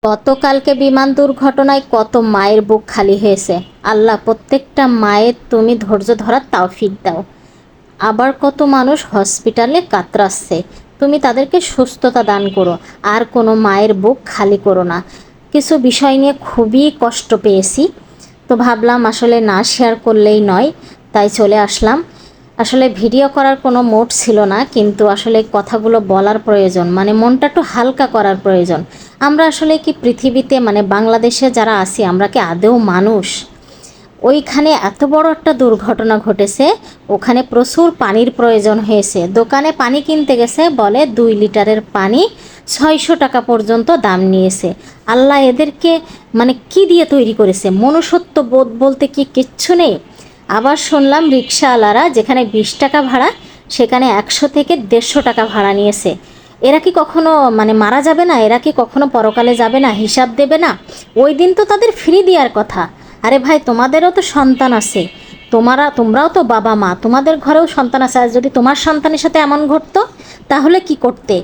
গতকালকে বিমান দুর্ঘটনায় কত মায়ের বুক খালি হয়েছে। আল্লাহ প্রত্যেকটা মায়ের তুমি ধৈর্য ধরার তৌফিক দাও। আবার কত মানুষ হসপিটালে কাতরাচ্ছে, তুমি তাদেরকে সুস্থতা দান করো, আর কোনো মায়ের বুক খালি করো না। কিছু বিষয় নিয়ে খুবই কষ্ট পেয়েছি, তো ভাবলাম আসলে না শেয়ার করলেই নয়, তাই চলে আসলাম। আসলে ভিডিও করার কোনো মোড ছিল না, কিন্তু আসলে কথাগুলো বলার প্রয়োজন, মানে মনটা একটু হালকা করার প্রয়োজন। আমরা আসলে কি পৃথিবীতে, মানে বাংলাদেশে যারা আছি, আমরা কি আদৌ মানুষ? ওইখানে এত বড় একটা দুর্ঘটনা ঘটেছে, ওখানে প্রচুর পানির প্রয়োজন হয়েছে। দোকানে পানি কিনতে গেছে, বলে 2 লিটারের পানি 600 টাকা পর্যন্ত দাম নিয়েছে। আল্লাহ এদেরকে মানে কি দিয়ে তৈরি করেছে? মনুষ্যত্ব বোধ বলতে কি কিচ্ছু নেই। আবার শুনলাম রিক্সাওয়ালারা যেখানে 20 টাকা ভাড়া, সেখানে 100 থেকে 150 টাকা ভাড়া নিয়েছে। এরা কি কখনো মানে মারা যাবে না? এরা কি কখনো পরকালে যাবে না? হিসাব দেবে না? ওই দিন তো তাদের ফ্রি দেওয়ার কথা। আরে ভাই, তোমাদেরও তো সন্তান আছে, তোমরাও তো বাবা মা, তোমাদের ঘরেও সন্তান আছে। আর যদি তোমার সন্তানের সাথে এমন ঘটতো, তাহলে কি করতে?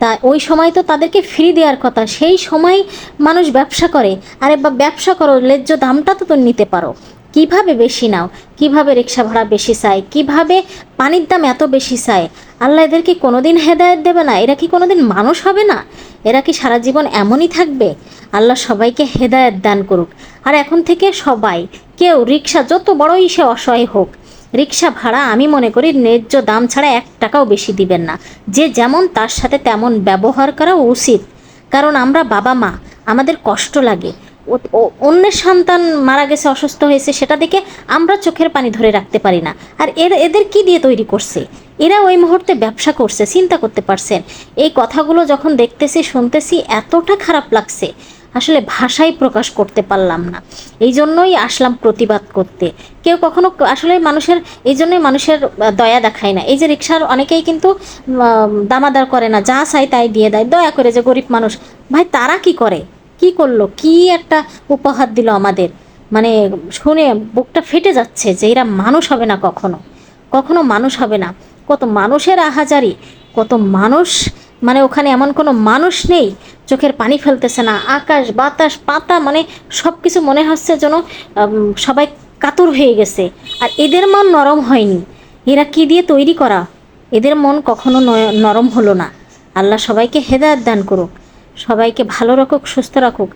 তা ওই সময় তো তাদেরকে ফ্রি দেওয়ার কথা, সেই সময় মানুষ ব্যবসা করে। আরে বা ব্যবসা করো, ন্যায্য দামটা তো নিতে পারো। কিভাবে বেশি নাও? কিভাবে রিক্সা ভাড়া বেশি চায়? কিভাবে পানির দাম এত বেশি চায়? আল্লাহ এদের কি কোনোদিন হেদায়েত দেবে না? এরা কি কোনোদিন মানুষ হবে না? এরা কি সারা জীবন এমনই থাকবে? আল্লাহ সবাইকে হেদায়েত দান করুক। আর এখন থেকে সবাই, কেউ রিক্সা যত বড়ই সে অসহায় হোক, রিক্সা ভাড়া আমি মনে করি ন্যায্য দাম ছাড়া 1 টাকাও বেশি দিবেন না। যে যেমন তার সাথে তেমন ব্যবহার করা উচিত। কারণ আমরা বাবা মা, আমাদের কষ্ট লাগে। অন্যের সন্তান মারা গেছে, অসুস্থ হয়েছে, সেটা দেখে আমরা চোখের পানি ধরে রাখতে পারি না। আর এদের কি দিয়ে তৈরি করছে? এরা ওই মুহূর্তে ব্যবসা করছে, চিন্তা করতে পারছেন? এই কথাগুলো যখন দেখতেছি, শুনতেছি, এতটা খারাপ লাগছে, আসলে ভাষায় প্রকাশ করতে পারলাম না। এই জন্যই আসলাম প্রতিবাদ করতে। কেউ কখনো আসলে মানুষের, এই জন্যই মানুষের দয়া দেখায় না। এই যে রিক্সার অনেকেই কিন্তু দামাদার করে না, যা চাই তাই দিয়ে দেয় দয়া করে, যে গরিব মানুষ। ভাই, তারা কি করে? কি করলো? কি একটা উপহার দিল আমাদের? মানে শুনে বুকটা ফেটে যাচ্ছে যে এরা মানুষ হবে না, কখনো কখনো মানুষ হবে না। কত মানুষের আহাজারি, কত মানুষ, মানে ওখানে এমন কোনো মানুষ নেই চোখের পানি ফেলতেছে না। আকাশ বাতাস পাতা, মানে সব কিছু মনে হচ্ছে যেন সবাই কাতর হয়ে গেছে। আর এদের মন নরম হয়নি। এরা কি দিয়ে তৈরি করা? এদের মন কখনো নরম হলো না। আল্লাহ সবাইকে হেদায়েত দান করুক, সবাইকে ভালো রাখুক, সুস্থ রাখুক।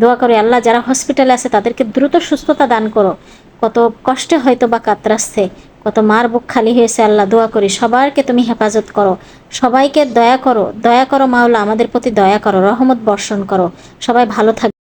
দোয়া করে আল্লাহ যারা হসপিটালে আছে তাদেরকে দ্রুত সুস্থতা দান করো। কত কষ্টে হয়তো বা কাতরাচ্ছে, কত মার বুক খালি হয়েছে। আল্লাহ দোয়া করি সবাইকে তুমি হেফাজত করো, সবাইকে দয়া করো, দয়া করো মাওলা, আমাদের প্রতি দয়া করো, রহমত বর্ষণ করো। সবাই ভালো থাকবে।